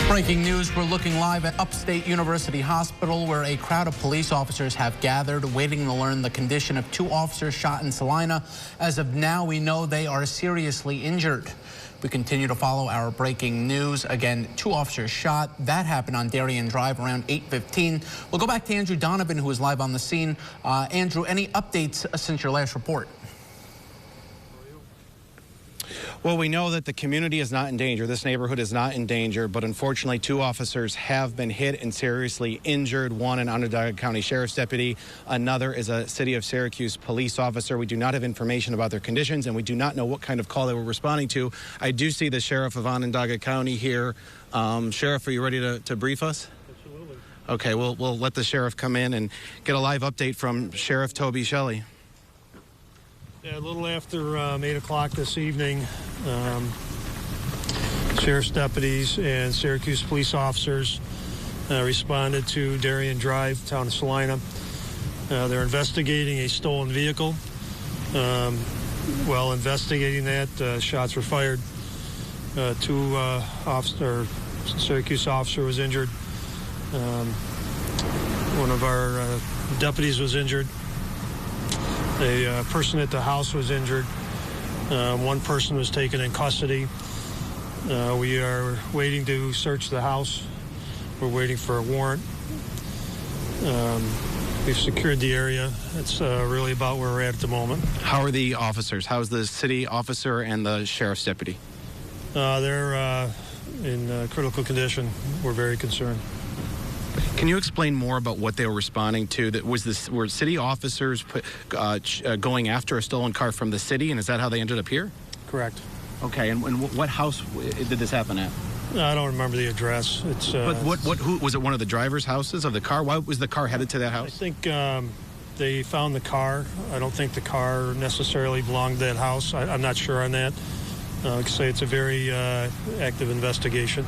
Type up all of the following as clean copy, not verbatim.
Breaking news, we're looking live at Upstate University Hospital where a crowd of police officers have gathered waiting to learn the condition of two officers shot in Salina. As of now, we know they are seriously injured. We continue to follow our breaking news. Again, two officers shot. That happened on Darien Drive around 8:15. We'll go back to Andrew Donovan, who is live on the scene. Andrew, any updates since your last report? Well, we know that the community is not in danger. This neighborhood is not in danger, but unfortunately, two officers have been hit and seriously injured. One, an Onondaga County Sheriff's deputy. Another is a City of Syracuse police officer. We do not have information about their conditions, and we do not know what kind of call they were responding to. I do see the Sheriff of Onondaga County here. Sheriff, are you ready to brief us? Absolutely. Okay, we'll let the Sheriff come in and get a live update from Sheriff Toby Shelley. Yeah, a little after 8 o'clock this evening, sheriff's deputies and Syracuse police officers responded to Darien Drive, town of Salina. They're investigating a stolen vehicle. While investigating that, shots were fired. Syracuse officer was injured. One of our deputies was injured. A person at the house was injured. One person was taken in custody. We are waiting to search the house. We're waiting for a warrant. We've secured the area. That's really about where we're at the moment. How are the officers? How's the city officer and the sheriff's deputy? They're in critical condition. We're very concerned. Can you explain more about what they were responding to? Were city officers going after a stolen car from the city, and is that how they ended up here? Correct. Okay, and what house did this happen at? I don't remember the address. It's. But who was it? One of the driver's houses of the car? Why was the car headed to that house? I think they found the car. I don't think the car necessarily belonged to that house. I'm not sure on that. I could say it's a very active investigation.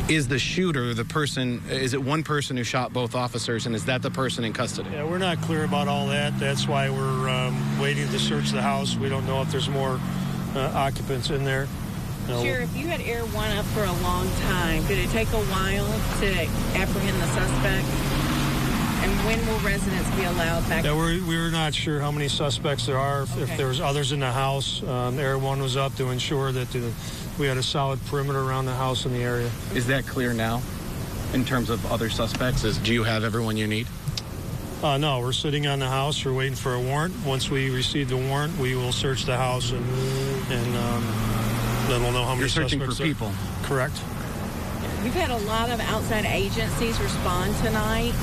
Is the shooter the person, is it one person who shot both officers, and is that the person in custody? Yeah, we're not clear about all that. That's why we're waiting to search the house. We don't know if there's more occupants in there. Sheriff, you had Air 1 up for a long time. Did it take a while to apprehend the suspect? And when will residents be allowed back? Yeah, we're not sure how many suspects there are. Okay. If there was others in the house, Air 1 was up to ensure that we had a solid perimeter around the house in the area. Is that clear now in terms of other suspects? Do you have everyone you need? No, we're sitting on the house. We're waiting for a warrant. Once we receive the warrant, we will search the house and then we'll know how many suspects. You're searching for people. Correct. You've had a lot of outside agencies respond tonight.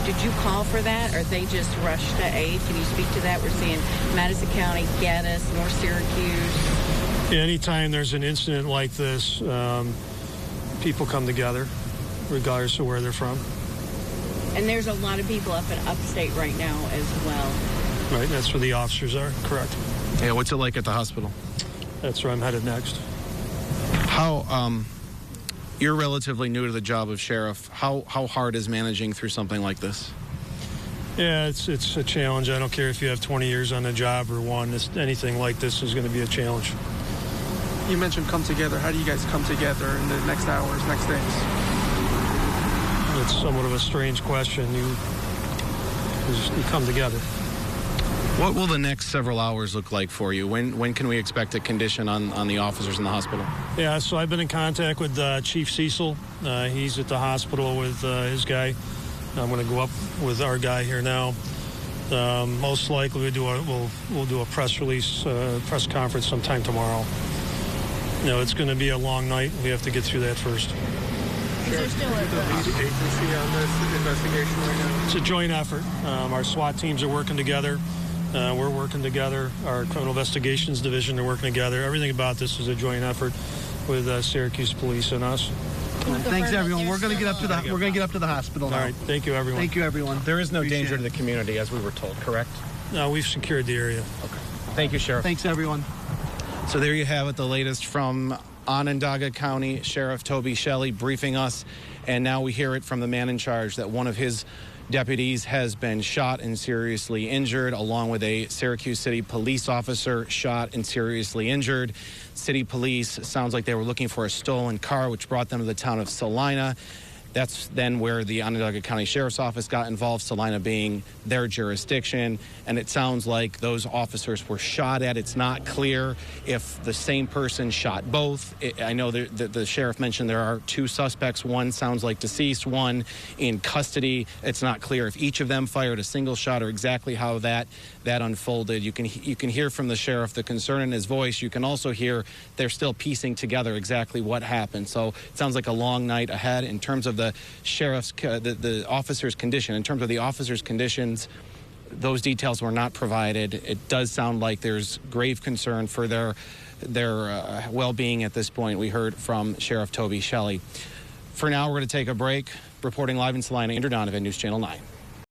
Did you call for that, or they just rushed to aid? Can you speak to that? We're seeing Madison County, Geddes, North Syracuse. Yeah, anytime there's an incident like this, people come together, regardless of where they're from. And there's a lot of people up in Upstate right now as well. Right, that's where the officers are. Correct. Yeah, what's it like at the hospital? That's where I'm headed next. You're relatively new to the job of sheriff. How hard is managing through something like this? Yeah, it's a challenge. I don't care if you have 20 years on the job or one. Anything like this is going to be a challenge. You mentioned come together. How do you guys come together in the next hours, next days? It's somewhat of a strange question. You come together. What will the next several hours look like for you? When can we expect a condition on the officers in the hospital? Yeah, so I've been in contact with Chief Cecil. He's at the hospital with his guy. I'm going to go up with our guy here now. Most likely we'll do a press release, press conference sometime tomorrow. You know, it's going to be a long night. We have to get through that first. Is there still the lead agency on this investigation right now? It's a joint effort. Our SWAT teams are working together. We're working together. Our criminal investigations division are working together. Everything about this is a joint effort with Syracuse Police and us. Thanks, everyone. We're going to get up to the hospital now. All right. Thank you, everyone. Thank you, everyone. There is no danger to the community, as we were told, correct? No, we've secured the area. Okay. Thank you, Sheriff. Thanks, everyone. So there you have it, the latest from Onondaga County Sheriff Toby Shelley briefing us. And now we hear it from the man in charge that one of his deputies has been shot and seriously injured, along with a Syracuse City police officer shot and seriously injured. City police sounds like they were looking for a stolen car, which brought them to the town of Salina. That's then where the Onondaga County Sheriff's Office got involved, Salina being their jurisdiction. And it sounds like those officers were shot at. It's not clear if the same person shot both. I know the sheriff mentioned there are 2 suspects. One sounds like deceased, one in custody. It's not clear if each of them fired a single shot or exactly how that unfolded. You can hear from the sheriff the concern in his voice. You can also hear they're still piecing together exactly what happened. So it sounds like a long night ahead in terms of the sheriff's, the officer's condition. In terms of the officer's conditions, those details were not provided. It does sound like there's grave concern for their well-being at this point. We heard from Sheriff Toby Shelley. For now, we're going to take a break. Reporting live in Salina, Andrew Donovan, News Channel 9.